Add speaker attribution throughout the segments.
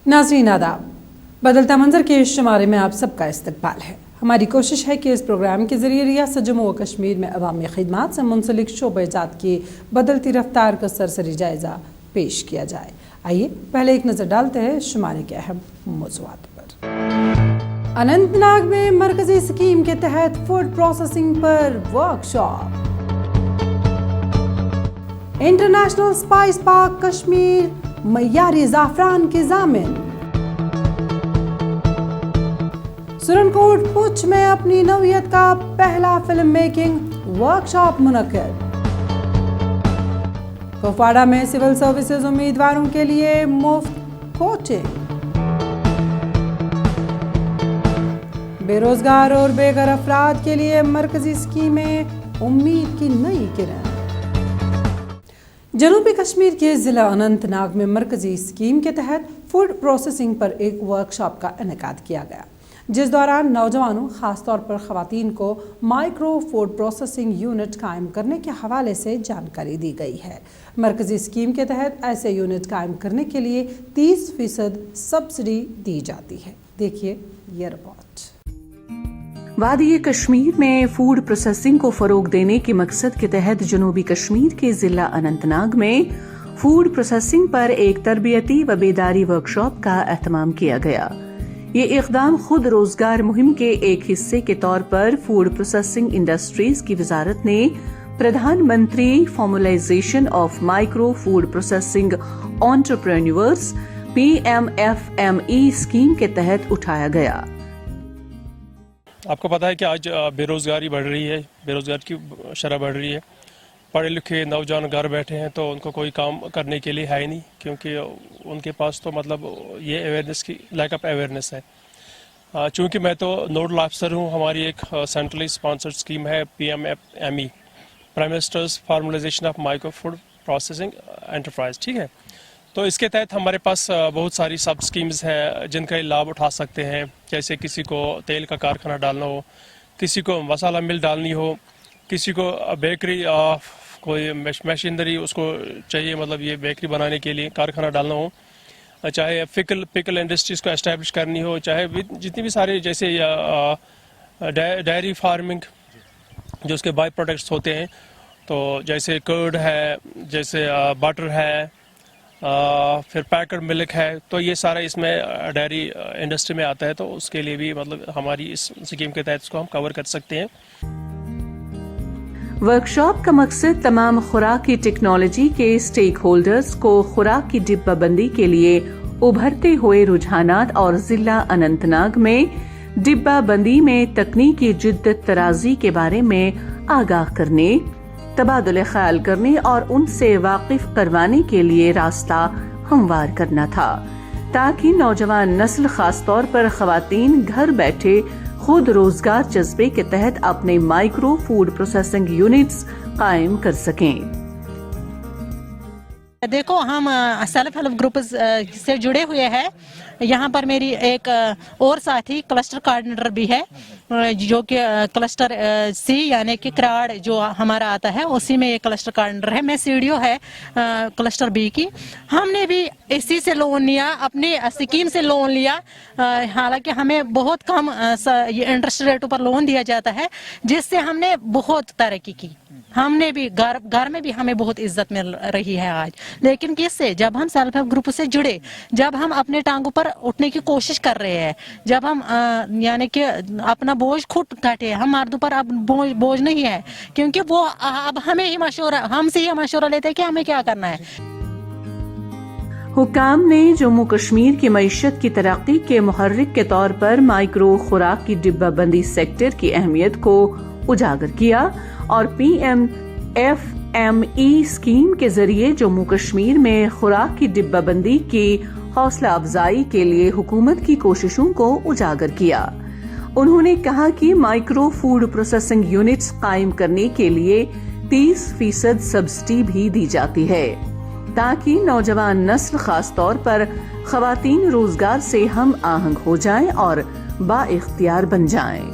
Speaker 1: नाज़रीन आदाब, बदलता मंजर के इस शुमारे में आप सबका इस्तकबाल है। हमारी कोशिश है कि इस प्रोग्राम के ज़रिए रियासत जम्मू व कश्मीर में अवामी खिदमात से मुंसलिक शोबे-जात की बदलती रफ्तार का सरसरी जायज़ा पेश किया जाए। आइए पहले एक नज़र डालते हैं शुमारे के अहम मौज़ूआत पर। अनंतनाग में मरकजी स्कीम के तहत फूड प्रोसेसिंग पर workshop. International spice park Kashmir मयारी ज़ाफ़रान के ज़ामिन। सुरनकोट पुंछ में अपनी नौयत का पहला फिल्म मेकिंग वर्कशॉप मुनक्किद। कुपवाड़ा में सिविल सर्विसेज उम्मीदवारों के लिए मुफ्त कोचिंग। बेरोजगार और बेघर अफराद के लिए मरकजी स्कीमें उम्मीद की नई किरण। जनूबी कश्मीर के ज़िला अनंतनाग में मरकजी स्कीम के तहत फूड प्रोसेसिंग पर एक वर्कशॉप का इनेकाद किया गया, जिस दौरान नौजवानों खासतौर पर ख़वातीन को माइक्रो फूड प्रोसेसिंग यूनिट कायम करने के हवाले से जानकारी दी गई है। मरकजी स्कीम के तहत ऐसे यूनिट कायम करने के लिए 30% सब्सिडी दी जाती है। देखिए ये रिपोर्ट।
Speaker 2: वादी कश्मीर में फूड प्रोसेसिंग को फरोग देने के मकसद के तहत जनूबी कश्मीर के जिला अनंतनाग में फूड प्रोसेसिंग पर एक तरबियती व बेदारी वर्कशॉप का एहतमाम किया गया। ये इक़दाम खुद रोजगार मुहिम के एक हिस्से के तौर पर फूड प्रोसेसिंग इंडस्ट्रीज की वजारत ने प्रधानमंत्री formalisation of micro food processing entrepreneurs PMFME scheme के तहत उठाया गया।
Speaker 3: आपको पता है कि आज बेरोज़गारी बढ़ रही है, बेरोज़गार की शरह बढ़ रही है। पढ़े लिखे नौजवान घर बैठे हैं तो उनको कोई काम करने के लिए है ही नहीं, क्योंकि उनके पास तो मतलब ये अवेयरनेस की लैक ऑफ अवेयरनेस है। चूँकि मैं तो नोडल ऑफिसर हूँ, हमारी एक सेंट्रली स्पॉन्सर्ड स्कीम है PMFME, Prime Minister's formulization of micro food processing enterprise, ठीक है। तो इसके तहत हमारे पास बहुत सारी सब स्कीम्स हैं जिनका लाभ उठा सकते हैं। जैसे किसी को तेल का कारखाना डालना हो, किसी को मसाला मिल डालनी हो, किसी को बेकरी कोई मशीनरी उसको चाहिए, मतलब ये बेकरी बनाने के लिए कारखाना डालना हो, चाहे पिकल इंडस्ट्रीज को एस्टैब्लिश करनी हो, चाहे जितनी भी सारे जैसे डेयरी फार्मिंग जो उसके बाई प्रोडक्ट्स होते हैं, तो जैसे कर्ड है, जैसे बटर है, फिर पैकेट मिल्क है, तो ये सारा इसमें डेयरी इंडस्ट्री में आता है। तो उसके लिए भी मतलब हमारी इस स्कीम के तहत इसको हम कवर कर सकते हैं।
Speaker 2: वर्कशॉप का मकसद तमाम खुराक की टेक्नोलॉजी के स्टेक होल्डर्स को खुराक की डिब्बाबंदी के लिए उभरते हुए रुझानात और जिला अनंतनाग में डिब्बाबंदी में तकनीकी जिद्दत तराजी के बारे में आगाह करने, तबादुल ख्याल करने और उनसे वाकिफ करवाने के लिए रास्ता हमवार करना था, ताकि नौजवान नस्ल खास तौर पर खवातीन घर बैठे खुद रोजगार जज्बे के तहत अपने माइक्रो फूड प्रोसेसिंग यूनिट्स कायम कर सकें।
Speaker 4: देखो, हम सेल्फ हेल्प ग्रुप से जुड़े हुए हैं। यहाँ पर मेरी एक और साथी क्लस्टर कोऑर्डिनेटर भी है, जो कि क्लस्टर C यानी कि क्राड जो हमारा आता है उसी में ये क्लस्टर कोऑर्डिनेटर है। मैं CDO है क्लस्टर B की। हमने भी इसी से लोन लिया, अपनी स्कीम से लोन लिया। हालांकि हमें बहुत कम इंटरेस्ट रेट पर लोन दिया जाता है, जिससे हमने बहुत तरक्की की। हमने भी घर में भी हमें बहुत इज्जत मिल रही है आज। लेकिन किससे? जब हम सेल्फ हेल्प ग्रुप से जुड़े, जब हम अपने टांगों पर उठने की कोशिश कर रहे हैं, जब हम यानी कि अपना बोझ खुद काटे, हम मर्दों पर अब बोझ नहीं है, क्योंकि वो अब हमसे ही मशवरा लेते हैं कि हमें क्या करना है।
Speaker 2: हुकाम ने जम्मू कश्मीर की मईशत की तरक्की के मुहर्रिक के तौर पर माइक्रो खुराक की डिब्बाबंदी सेक्टर की अहमियत को उजागर किया और PMFME स्कीम के जरिए जम्मू कश्मीर में खुराक की डिब्बाबंदी की हौसला अफजाई के लिए हुकूमत की कोशिशों को उजागर किया। उन्होंने कहा कि माइक्रो फूड प्रोसेसिंग यूनिट्स कायम करने के लिए 30% सब्सिडी भी दी जाती है, ताकि नौजवान नस्ल खास तौर पर खवातीन रोजगार से हम आहंग हो जाएं और बाइख्तियार बन जाएं।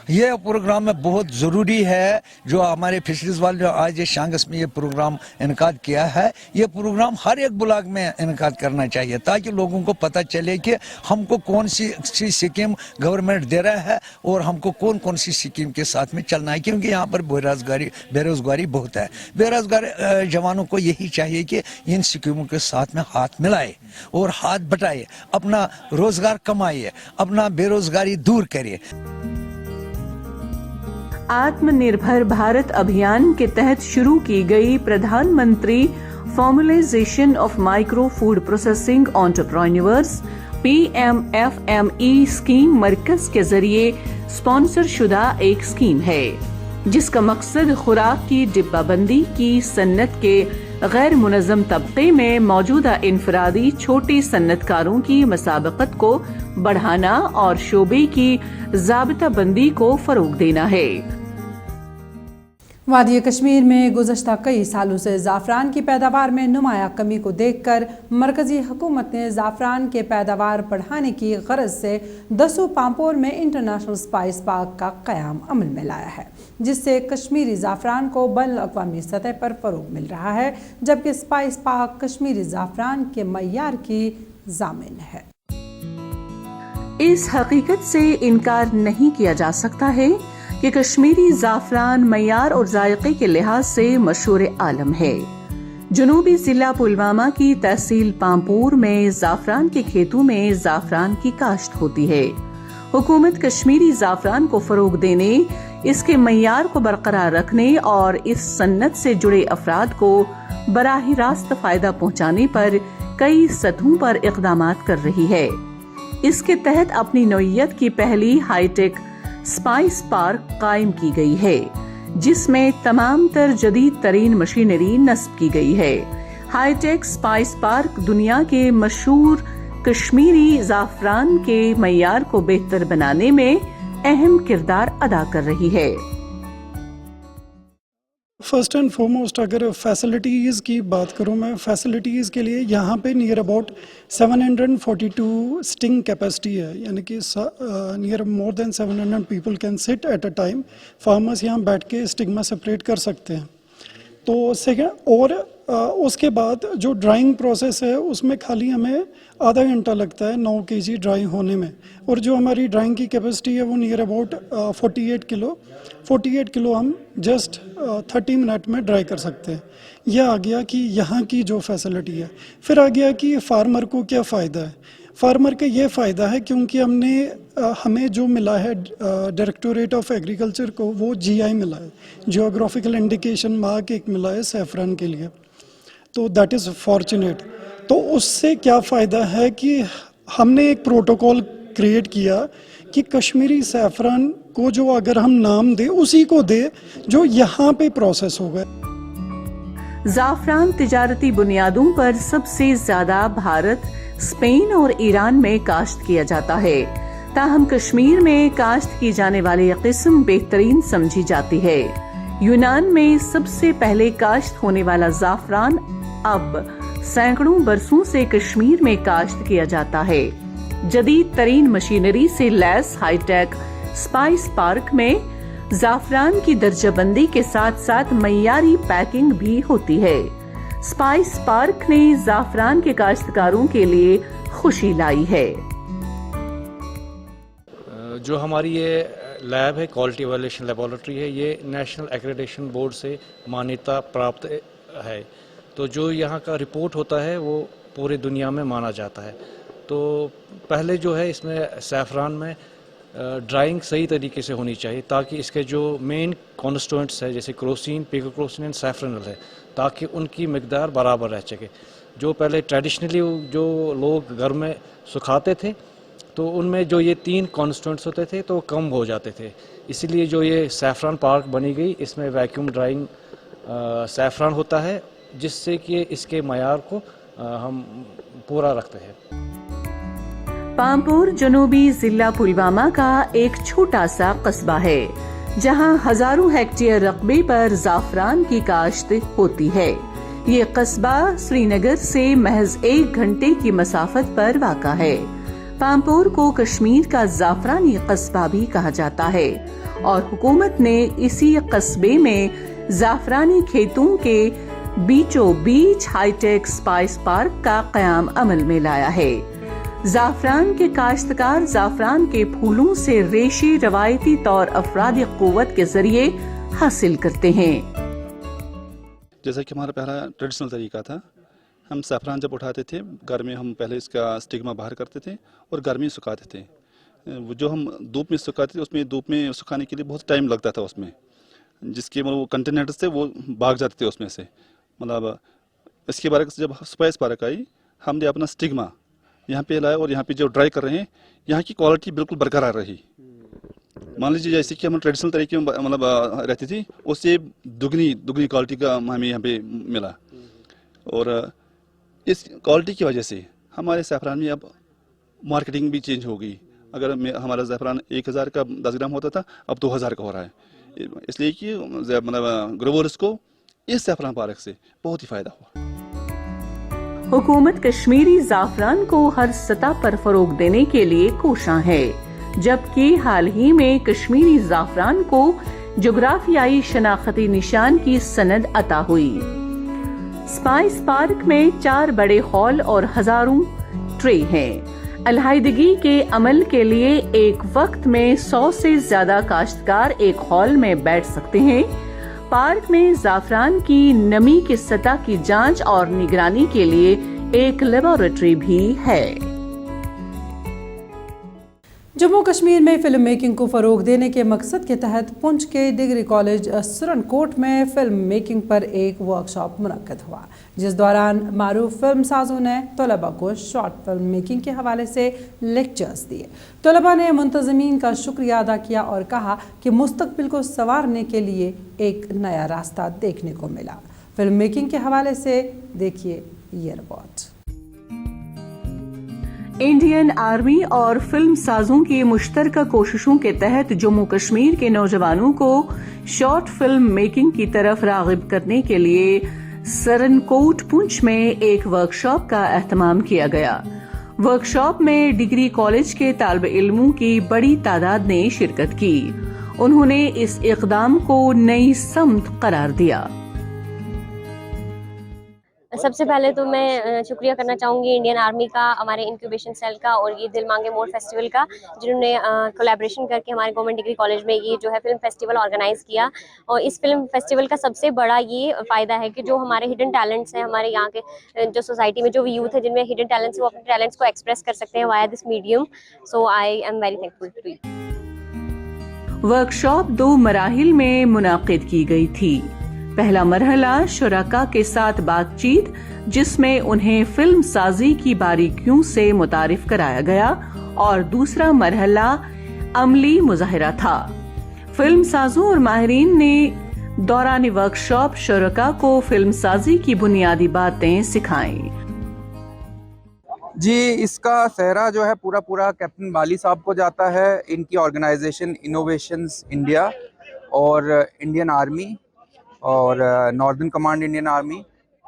Speaker 5: ये प्रोग्राम में बहुत ज़रूरी है। जो हमारे फिशरीज वाले जो आज ये शांगस में ये प्रोग्राम इनकाद किया है, ये प्रोग्राम हर एक ब्लॉक में इनकाद करना चाहिए ताकि लोगों को पता चले कि हमको कौन सी स्कीम गवर्नमेंट दे रहा है और हमको कौन कौन सी स्कीम के साथ में चलना है, क्योंकि यहाँ पर बेरोजगारी बहुत है। बेरोजगार जवानों को यही चाहिए कि इन स्कीमों के साथ में हाथ मिलाए और हाथ बटाए, अपना रोजगार कमाइए, अपना बेरोजगारी दूर करिए।
Speaker 2: आत्मनिर्भर भारत अभियान के तहत शुरू की गई प्रधानमंत्री formalisation of micro food processing entrepreneurs PMFME scheme मरकज के जरिए स्पॉन्सर शुदा एक स्कीम है जिसका मकसद खुराक की डिब्बाबंदी की सन्नत के गैर मुनज़्ज़म तबके में मौजूदा इनफरादी छोटे सन्नतकारों की मसाबकत को बढ़ाना और शोबे की ज़ाबिता बंदी को फरोग देना है।
Speaker 1: वादी कश्मीर में गुज़श्ता कई सालों से ज़ाफ़रान की पैदावार में नुमाया कमी को देखकर मरकज़ी हुकूमत ने ज़ाफ़रान के पैदावार बढ़ाने की गरज से दसू पांपोर में इंटरनेशनल स्पाइस पार्क का क़याम अमल में लाया है, जिससे कश्मीरी ज़ाफ़रान को बैनुल-अक़वामी सतह पर फ़रोग़ मिल रहा है, जबकि स्पाइस पार्क कश्मीरी ज़ाफ़रान के मय्यार की ज़ामिन है।
Speaker 2: इस हकीकत से इनकार नहीं किया जा सकता है कि कश्मीरी ज़ाफ़रान मयार और जायके के लिहाज से मशहूर आलम है। जनूबी जिला पुलवामा की तहसील पांपोर में ज़ाफ़रान के खेतों में ज़ाफ़रान की काश्त होती है। हुकूमत कश्मीरी ज़ाफ़रान को फरोग देने, इसके मयार को बरकरार रखने और इस सन्नत से जुड़े अफराद को बराह रास्त फायदा पहुँचाने पर कई सतहों पर इक़दामात कर रही है। इसके तहत अपनी नौइयत की पहली हाईटेक स्पाइस पार्क कायम की गई है, जिसमें तमाम तर जदीद तरीन मशीनरी नस्ब की गई है। हाईटेक स्पाइस पार्क दुनिया के मशहूर कश्मीरी ज़ाफ़रान के मयार को बेहतर बनाने में अहम किरदार अदा कर रही है।
Speaker 6: फर्स्ट एंड फॉरमोस्ट अगर फैसिलिटीज़ की बात करूं मैं, फैसिलिटीज़ के लिए यहाँ पे नियर अबाउट 742 स्टिंग कैपेसिटी है, यानी कि near more than 700 people can sit at a time. Farmers यहाँ बैठ के स्टिग्मा सेपरेट कर सकते हैं। तो सेकेंड, और उसके बाद जो ड्राइंग प्रोसेस है उसमें खाली हमें आधा घंटा लगता है 9 kg ड्राई होने में, और जो हमारी ड्राइंग की कैपेसिटी है वो नियर अबाउट 48 किलो हम जस्ट 30 मिनट में ड्राई कर सकते हैं। यह आ गया कि यहाँ की जो फैसिलिटी है। फिर आ गया कि फार्मर को क्या फ़ायदा है। फार्मर का ये फ़ायदा है क्योंकि हमें जो मिला है डायरेक्टोरेट ऑफ एग्रीकल्चर को, वो GI मिला है, जियोग्राफिकल इंडिकेशन मार्क एक मिला है सैफरन के लिए, तो दैट इज़ फॉर्चुनेट। तो उससे क्या फ़ायदा है कि हमने एक प्रोटोकॉल क्रिएट किया कि कश्मीरी सैफरन को जो अगर हम नाम दे उसी को दे जो यहाँ पे प्रोसेस हो गए।
Speaker 2: ज़ाफ़रान तिजारती बुनियादों पर सबसे ज्यादा भारत, स्पेन और ईरान में काश्त किया जाता है। ताहम कश्मीर में काश्त की जाने वाली किस्म बेहतरीन समझी जाती है। यूनान में सबसे पहले काश्त होने वाला ज़ाफ़रान अब सैकड़ों बरसों से कश्मीर में काश्त किया जाता है। जदीद तरीन मशीनरी से लैस हाईटेक स्पाइस पार्क में ज़ाफ़रान की दर्जाबंदी के साथ साथ मय्यारी पैकिंग भी होती है। स्पाइस पार्क ने ज़ाफ़रान के काश्तकारों के लिए खुशी लाई है।
Speaker 7: जो हमारी ये लैब है, क्वालिटी एवैल्यूएशन लेबोरेटरी है, ये नेशनल एक्रेडिटेशन बोर्ड से मान्यता प्राप्त है। तो जो यहाँ का रिपोर्ट होता है वो पूरी दुनिया में माना जाता है। तो पहले जो है इसमें सैफरान में ड्राइंग सही तरीके से होनी चाहिए ताकि इसके जो मेन कॉन्स्टिट्यूएंट्स है जैसे क्रोसिन, पिकोक्रोसिन एंड सैफरनल है, ताकि उनकी मिकदार बराबर रह सके। जो पहले ट्रेडिशनली जो लोग घर में सुखाते थे तो उनमें जो ये 3 कॉन्स्टिट्यूएंट्स होते थे तो कम हो जाते थे, इसलिए जो ये सैफरान पार्क बनी गई, इसमें वैक्यूम ड्राइंग सैफरान होता है जिससे कि इसके मयार को हम पूरा रखते हैं।
Speaker 2: पांपोर जनूबी जिला पुलवामा का एक छोटा सा कस्बा है जहां हजारों हेक्टेयर रकबे पर ज़ाफ़रान की काश्त होती है। ये कस्बा श्रीनगर से महज 1 घंटे की मसाफत पर वाक़ा है। पांपोर को कश्मीर का ज़ाफ़रानी कस्बा भी कहा जाता है اور حکومت نے اسی قصبے میں زعفرانی کھیتوں کے بیچوں بیچ ہائی ٹیک اسپائس پارک کا قیام عمل میں لایا ہے۔ زعفران کے کاشتکار زعفران کے پھولوں سے ریشے روایتی طور افرادی قوت کے ذریعے حاصل کرتے ہیں۔
Speaker 8: جیسا کہ ہمارا پہلا ٹریڈیشنل طریقہ تھا، ہم زعفران جب اٹھاتے تھے گھر میں، ہم پہلے اس کا اسٹگما باہر کرتے تھے اور گھر میں سکھاتے تھے۔ جو ہم دھوپ میں سکھاتے تھے، اس میں دھوپ میں سکھانے کے لیے بہت ٹائم لگتا تھا، اس میں جس کے وہ کنٹینرز تھے وہ بھاگ جاتے تھے اس میں سے۔ مطلب اس کے برعکس جب اسپائس پارک آئی، ہم نے اپنا اسٹگما یہاں پہ لایا اور یہاں پہ جو ڈرائی کر رہے ہیں یہاں کی کوالٹی بالکل برقرار رہی۔ مان لیجیے جیسے کہ ہم ٹریڈیشنل طریقے میں مطلب رہتی تھی، اس سے دگنی کوالٹی کا ہمیں یہاں پہ ملا، اور اس کوالٹی کی وجہ سے ہمارے زعفران میں اب مارکیٹنگ بھی چینج ہو گئی۔ اگر ہمارا زعفران 1000 کا 10 گرام ہوتا تھا، اب 2000 کا ہو رہا ہے، اس لیے کہ مطلب گروورز کو اس زعفران پارک سے بہت ہی فائدہ ہوا۔
Speaker 2: حکومت کشمیری زعفران کو ہر سطح پر فروغ دینے کے لیے کوشاں ہے، جبکہ حال ہی میں کشمیری زعفران کو جغرافیائی شناختی نشان کی سند عطا ہوئی۔ اسپائس پارک میں 4 بڑے ہال اور ہزاروں ٹرے ہیں۔ علیحدگی کے عمل کے لیے ایک وقت میں 100 سے زیادہ کاشتکار ایک ہال میں بیٹھ سکتے ہیں۔ پارک میں زعفران کی نمی کی سطح کی جانچ اور نگرانی کے لیے ایک لیبارٹری بھی ہے۔
Speaker 1: جموں کشمیر میں فلم میکنگ کو فروغ دینے کے مقصد کے تحت پنچ کے ڈگری کالج سرن کوٹ میں فلم میکنگ پر ایک ورک شاپ منعقد ہوا، جس دوران معروف فلم سازوں نے طلباء کو شارٹ فلم میکنگ کے حوالے سے لیکچرز دیے۔ طلباء نے منتظمین کا شکریہ ادا کیا اور کہا کہ مستقبل کو سنوارنے کے لیے ایک نیا راستہ دیکھنے کو ملا۔ فلم میکنگ کے حوالے سے دیکھیے یہ رپورٹ۔
Speaker 2: انڈین آرمی اور فلم سازوں کی مشترکہ کوششوں کے تحت جموں کشمیر کے نوجوانوں کو شارٹ فلم میکنگ کی طرف راغب کرنے کے لیے سرن کوٹ پنچ میں ایک ورک شاپ کا اہتمام کیا گیا۔ ورک شاپ میں ڈگری کالج کے طالب علموں کی بڑی تعداد نے شرکت کی۔ انہوں نے اس اقدام کو نئی سمت قرار دیا۔
Speaker 9: سب سے پہلے تو میں شکریہ کرنا چاہوں گی انڈین آرمی کا، ہمارے انکیوبیشن سیل کا اور یہ دل مانگے مور فیسٹیول کا، جنہوں نے کولیبریشن کر کے ہمارے گورنمنٹ ڈگری کالج میں یہ جو ہے فلم فیسٹیول آرگنائز کیا۔ اور اس فلم فیسٹیول کا سب سے بڑا یہ فائدہ ہے کہ جو ہمارے ہڈن ٹیلنٹس ہیں، ہمارے یہاں کے جو سوسائٹی میں جو یوتھ ہے جن میں ہڈن ٹیلنٹس ہیں، وہ اپنے ٹیلنٹس کو ایکسپریس کر سکتے ہیں via this medium. So I am very thankful to it.
Speaker 2: Workshop 2 مراحل میں منعقد کی گئی تھی۔ پہلا مرحلہ شرکاء کے ساتھ بات چیت، جس میں انہیں فلم سازی کی باریکیوں سے متعارف کرایا گیا، اور دوسرا مرحلہ عملی مظاہرہ تھا۔ فلم سازوں اور ماہرین نے دوران ورک شاپ شرکاء کو فلم سازی کی بنیادی باتیں سکھائیں۔
Speaker 10: جی، اس کا سہرا جو ہے پورا کیپٹن بالی صاحب کو جاتا ہے، ان کی آرگنائزیشن انوویشنز انڈیا اور انڈین آرمی اور ناردرن کمانڈ انڈین آرمی،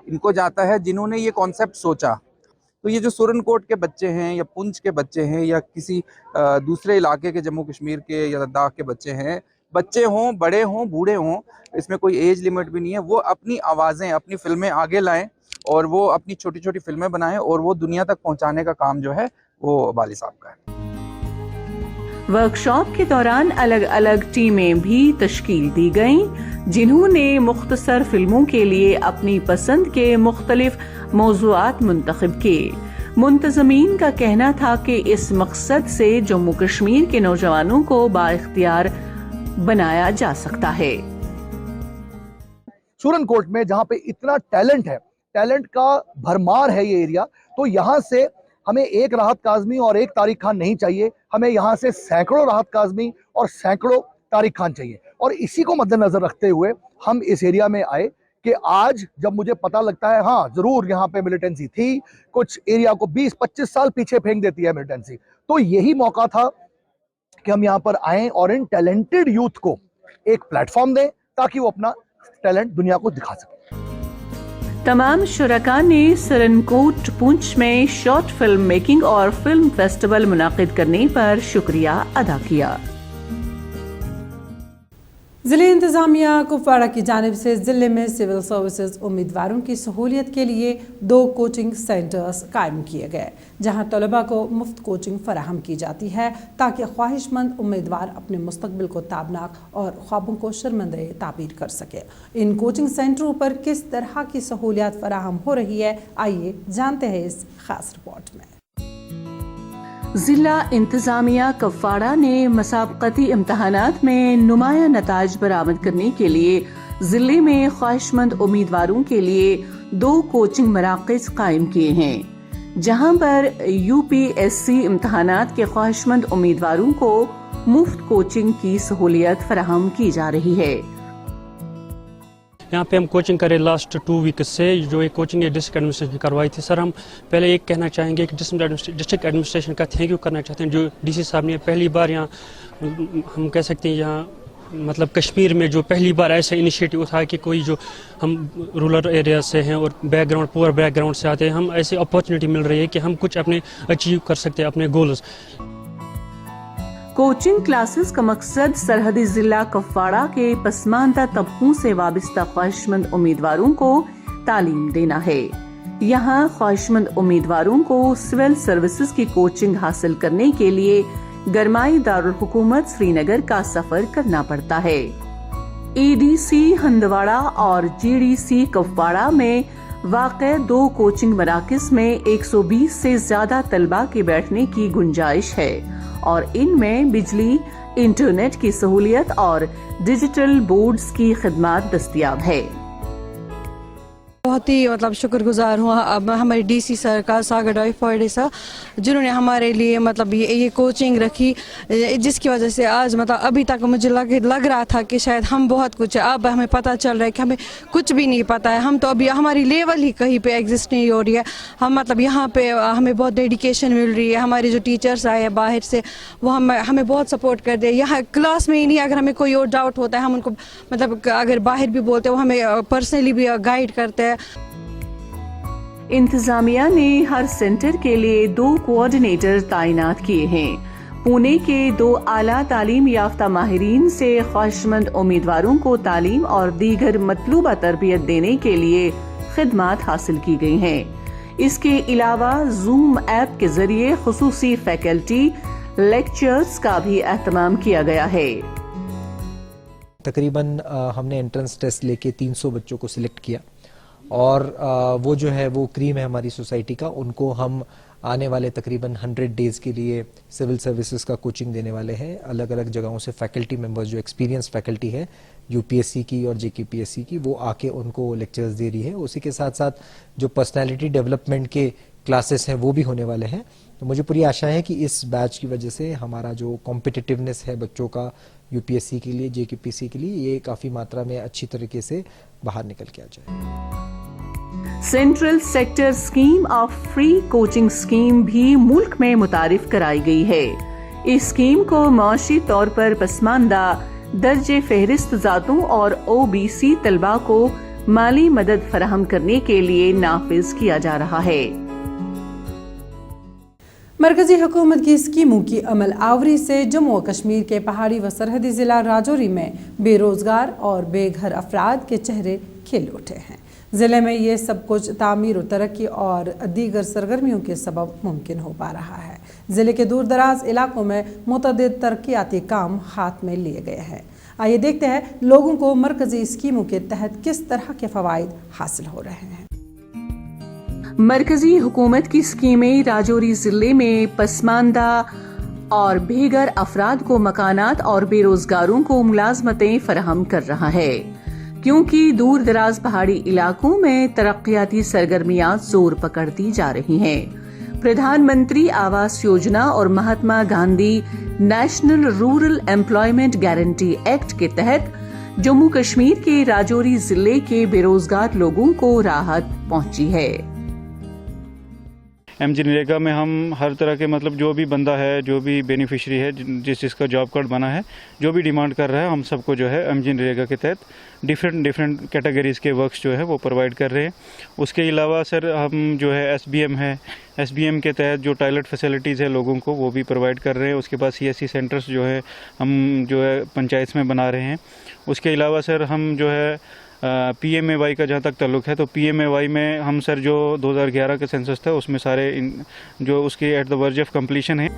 Speaker 10: ان کو جاتا ہے جنہوں نے یہ کانسیپٹ سوچا۔ تو یہ جو سورن کوٹ کے بچے ہیں یا پنچ کے بچے ہیں یا کسی دوسرے علاقے کے جموں کشمیر کے یا لداخ کے بچے ہیں، بچے ہوں، بڑے ہوں، بوڑھے ہوں، اس میں کوئی ایج لیمٹ بھی نہیں ہے، وہ اپنی آوازیں، اپنی فلمیں آگے لائیں اور وہ اپنی چھوٹی چھوٹی فلمیں بنائیں اور وہ دنیا تک پہنچانے کا کام جو ہے وہ بالی صاحب کا ہے۔
Speaker 2: ورک شاپ کے دوران الگ الگ ٹیمیں بھی تشکیل دی گئیں، جنہوں نے مختصر فلموں کے لیے اپنی پسند کے مختلف موضوعات منتخب کیے۔ منتظمین کا کہنا تھا کہ اس مقصد سے جموں کشمیر کے نوجوانوں کو بااختیار بنایا جا سکتا ہے۔
Speaker 11: سورن کوٹ میں جہاں پہ اتنا ٹیلنٹ ہے، ٹیلنٹ کا بھرمار ہے یہ ایریا، تو یہاں سے ہمیں ایک راحت کاظمی اور ایک طارق خان نہیں چاہیے، ہمیں یہاں سے سینکڑوں راحت کاظمی اور سینکڑوں طارق خان چاہیے۔ اور اسی کو مد نظر رکھتے ہوئے ہم اس ایریا میں آئے کہ آج جب مجھے پتہ لگتا ہے ہاں ضرور یہاں پہ ملیٹنسی تھی، کچھ ایریا کو 20-25 سال پیچھے پھینک دیتی ہے ملیٹنسی، تو یہی موقع تھا کہ ہم یہاں پر آئیں اور ان ٹیلنٹڈ یوتھ کو ایک پلیٹ فارم دیں تاکہ وہ اپنا ٹیلنٹ دنیا کو دکھا سکیں۔
Speaker 2: تمام شرکاء نے سرن کوٹ پنچ میں شارٹ فلم میکنگ اور فلم فیسٹیول منعقد کرنے پر شکریہ ادا کیا۔
Speaker 1: ज़िले इंतज़ामिया कुपवाड़ा की जानिब से ज़िले में सिविल सर्विसेज उम्मीदवारों की सहूलियत के लिए 2 कोचिंग सेंटर्स कायम किए गए, जहां तलबा को मुफ्त कोचिंग फराहम की जाती है ताकि ख्वाहिशमंद उम्मीदवार अपने मुस्तकबिल को ताबनाक और ख्वाबों को शर्मंदे ताबीर कर सके। इन कोचिंग सेंटरों पर किस तरह की सहूलियत फराहम हो रही है, आइए जानते हैं इस खास रिपोर्ट में।
Speaker 2: जिला इंतजामिया कुपवाड़ा ने मसाबकती इम्तहानात में नुमाया नताज बरामद करने के लिए जिले में ख्वाहिशमंद उम्मीदवारों के लिए 2 कोचिंग मराकज़ कायम किए हैं, जहां पर UPSC इम्तहानात के ख्वाहिशमंद उम्मीदवारों को मुफ्त कोचिंग की सहूलियत फराहम की जा रही है।
Speaker 12: यहाँ पे हम कोचिंग करें लास्ट 2 वीक्स से, जो ये कोचिंग ये डिस्ट्रिक्ट एडमिनिस्ट्रेशन करवाई थी। सर, हम पहले एक कहना चाहेंगे कि डिस्ट्रिक्ट एडमिनिस्ट्रेशन का थैंक यू करना चाहते हैं, जो DC साहब ने पहली बार यहाँ, हम कह सकते हैं यहाँ मतलब कश्मीर में जो पहली बार ऐसा इनिशिएटिव उठाया कि कोई जो हम रूरल एरिया से हैं और पुअर बैकग्राउंड से आते हैं, हम ऐसी अपॉर्चुनिटी मिल रही है कि हम कुछ अपने अचीव कर सकते हैं, अपने गोल्स।
Speaker 2: कोचिंग क्लासेस का मकसद सरहदी जिला कुपवाड़ा के पसमानदा तबकों से वाबस्ता ख्वाहिशमंद उम्मीदवारों को तालीम देना है। यहाँ ख्वाहिशमंद उम्मीदवारों को सिविल सर्विसेज की कोचिंग हासिल करने के लिए गरमाई दारुल हुकूमत श्रीनगर का सफर करना पड़ता है। ADC हंदवाड़ा और GDC कुपवाड़ा में वाक़े 2 कोचिंग मराकज़ में 120 से ज्यादा तलबा के बैठने की गुंजाइश है और इनमें बिजली, इंटरनेट की सहूलियत और डिजिटल बोर्ड्स की खिदमत दस्तयाब है।
Speaker 13: बहुत ही मतलब शुक्रगुजार हुआ अब हमारे DC सर का, सागर डाइफॉइड सर, जिन्होंने हमारे लिए मतलब ये कोचिंग रखी, जिसकी वजह से आज मतलब अभी तक मुझे लग रहा था कि शायद हम बहुत कुछ है, अब हमें पता चल रहा है कि हमें कुछ भी नहीं पता है। हम तो अभी हमारी लेवल ही कहीं पे एग्जिस्ट नहीं हो रही है। हम मतलब यहाँ पे हमें बहुत डेडिकेशन मिल रही है। हमारे जो टीचर्स आए हैं बाहर से, वो हमें बहुत सपोर्ट कर दे। यहाँ क्लास में ही नहीं, अगर हमें कोई और डाउट होता है हम उनको मतलब अगर बाहर भी बोलते हैं, वो हमें पर्सनली भी गाइड करते हैं।
Speaker 2: इंतजामिया ने हर सेंटर के लिए 2 कोऑर्डिनेटर तैनात किए हैं। पुणे के 2 आला तालीम याफ्ता माहिरीन से ख्वाहिशमंद उम्मीदवारों को तालीम और दीगर मतलूबा तरबियत देने के लिए खिदमत हासिल की गई हैं। इसके अलावा जूम ऐप के जरिए खुसूसी फैकल्टी लेक्चर्स का भी एहतमाम किया गया है।
Speaker 14: तकरीबन हमने एंट्रेंस टेस्ट लेके 300 बच्चों को सिलेक्ट किया और वो जो है वो क्रीम है हमारी सोसाइटी का, उनको हम आने वाले तकरीबन 100 डेज के लिए सिविल सर्विसेज का कोचिंग देने वाले हैं। अलग अलग जगहों से फैकल्टी मेंबर्स जो एक्सपीरियंस फैकल्टी है UPSC की और JKPSC की, वो आके उनको लेक्चर्स दे रही है। उसी के साथ साथ जो पर्सनैलिटी डेवलपमेंट के क्लासेस हैं वो भी होने वाले हैं। तो मुझे पूरी आशा है कि इस बैच की वजह से हमारा जो कॉम्पिटिटिवनेस है बच्चों का UPSC के लिए, JKPSC के लिए, ये काफ़ी मात्रा में अच्छी तरीके से बाहर निकल के आ जाए।
Speaker 2: Central sector scheme of free coaching scheme भी मुल्क में मुतारिफ कराई गई है। इस स्कीम को माशी तौर पर पसमानदा दर्जे फहरिस्त जातों और OBC तलबा को माली मदद फराहम करने के लिए नाफिज किया जा रहा है।
Speaker 1: मरकजी हुकूमत की स्कीमों की अमल आवरी से जम्मू और कश्मीर के पहाड़ी व सरहदी जिला राजौरी में बेरोजगार और बेघर अफराद के चेहरे खिल उठे हैं। ज़िले में ये सब कुछ तामीर और तरक्की और दीगर सरगर्मियों के सबब मुमकिन हो पा रहा है। ज़िले के दूर दराज इलाकों में मुतअद्दिद तरक्याती काम हाथ में लिए गए हैं। आइए देखते हैं लोगों को मरकजी स्कीमों के तहत किस तरह के फवाइद हासिल हो रहे हैं।
Speaker 2: मरकजी हुकूमत की स्कीमें राजौरी जिले में पसमानदा और बेघर अफराद को मकानात और बेरोजगारों को मुलाजमतें फराहम कर रहा है, क्योंकि दूर दराज पहाड़ी इलाकों में तरक्याती सरगर्मियां जोर पकड़ती जा रही हैं। प्रधानमंत्री आवास योजना और Mahatma Gandhi national rural employment guarantee act के तहत जम्मू कश्मीर के राजौरी जिले के बेरोजगार लोगों को राहत पहुंची है।
Speaker 15: MG नरेगा में हम हर तरह के मतलब जो भी बंदा है, जो भी बेनिफिशरी है, जिस जिसका जॉब कार्ड बना है, जो भी डिमांड कर रहा है, हम सबको जो है MG नरेगा के तहत डिफरेंट कैटेगरीज़ के वर्क्स जो है वो प्रोवाइड कर रहे हैं। उसके अलावा सर हम जो है SBM के तहत जो टॉयलेट फैसिलिटीज़ है लोगों को वो भी प्रोवाइड कर रहे हैं। उसके बाद CSC सेंटर्स जो है हम जो है पंचायत में बना रहे हैं। उसके अलावा सर हम जो है PMAY का जहाँ तक ताल्लुक़ है तो PMAY में हम सर जो 2011 का सेंसस था उसमें सारे जो उसके at the verge of completion है।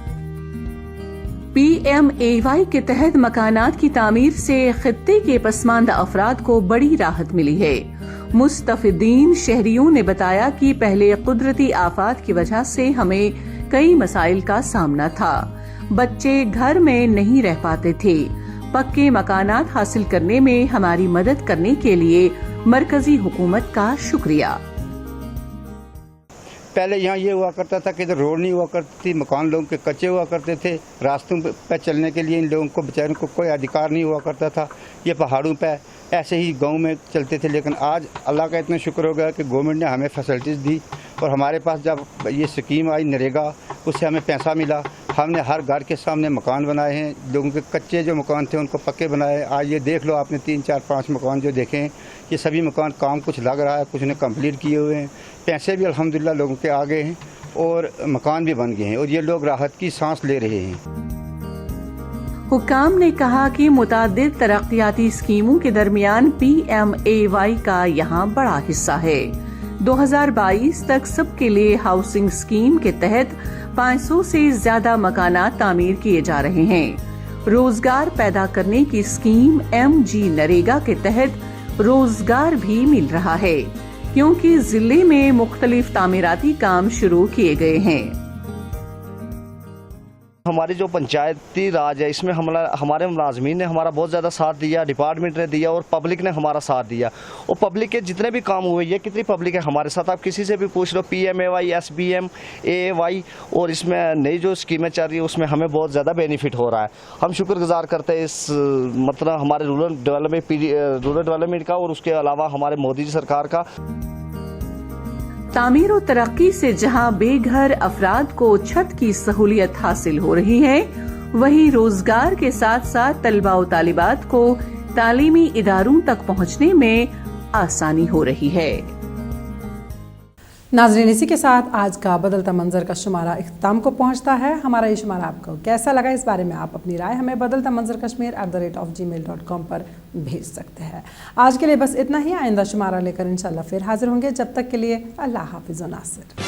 Speaker 2: PMAY के तहत मकानात की तामीर से खित्ते के पसमानदा अफराद को बड़ी राहत मिली है। मुस्तफिदीन शहरियों ने बताया कि पहले कुदरती आफात की वजह से हमें कई मसाइल का सामना था। बच्चे घर में नहीं रह पाते थे। पक्के मकानात हासिल करने में हमारी मदद करने के लिए मरकजी हुकूमत का शुक्रिया।
Speaker 16: पहले यहाँ ये हुआ करता था कि इधर रोड नहीं हुआ करती थी, मकान लोगों के कच्चे हुआ करते थे, रास्तों पे चलने के लिए इन लोगों को बेचारों को कोई अधिकार नहीं हुआ करता था। ये पहाड़ों पे ऐसे ही गांव में चलते थे। लेकिन आज अल्लाह का इतना शुक्र हो गया कि गवर्नमेंट ने हमें फैसिलिटीज़ दी और हमारे पास जब ये स्कीम आई नरेगा उससे हमें पैसा मिला। हमने हर घर के सामने मकान बनाए हैं, लोगों के कच्चे जो मकान थे उनको पक्के बनाए। आज ये देख लो आपने 3, 4, 5 मकान जो देखे हैं, ये सभी मकान काम कुछ लग रहा है, कुछ ने कंप्लीट किए हुए हैं। पैसे भी अल्हम्दुलिल्लाह लोगों के आ गए हैं और मकान भी बन गए हैं और ये लोग राहत की सांस ले रहे हैं।
Speaker 2: हुक्काम ने कहा कि मुतादिद तरक्याती स्कीमों के दरमियान PMAY का यहाँ बड़ा हिस्सा है। 2022 तक सबके लिए हाउसिंग स्कीम के तहत 500 से ज्यादा मकानात तामीर किए जा रहे हैं। रोजगार पैदा करने की स्कीम MG नरेगा के तहत रोजगार भी मिल रहा है, क्योंकि जिले में मुख्तलिफ तामीराती काम शुरू किए गए हैं।
Speaker 17: हमारी जो पंचायती राज है इसमें हमारे मुलाजमीन ने हमारा बहुत ज़्यादा साथ दिया, डिपार्टमेंट ने दिया और पब्लिक ने हमारा साथ दिया। और पब्लिक के जितने भी काम हुए, ये कितनी पब्लिक है हमारे साथ, आप किसी से भी पूछ लो। PMAY, SBM, AAY और इसमें नई जो स्कीमें चल रही है उसमें हमें बहुत ज़्यादा बेनिफिट हो रहा है। हम शुक्रगुजार करते हैं इस मतलब हमारे रूरल डेवलपमेंट का और उसके अलावा हमारे मोदी जी सरकार का।
Speaker 2: तामीर और तरक्की से जहां बेघर अफराद को छत की सहूलियत हासिल हो रही है, वहीं रोजगार के साथ साथ तलबा और तालिबात को तालीमी इदारों तक पहुंचने में आसानी हो रही है।
Speaker 1: नाज़रीन, इसी के साथ आज का बदलता मंजर का शुमारा इख्तिताम को पहुंचता है। हमारा ये शुमारा आपको कैसा लगा, इस बारे में आप अपनी राय हमें बदलता मंजर kashmir@gmail.com पर भेज सकते हैं। आज के लिए बस इतना ही। आइंदा शुमारा लेकर इंशाल्लाह फिर हाजिर होंगे। जब तक के लिए अल्लाह हाफिज़ व नासिर।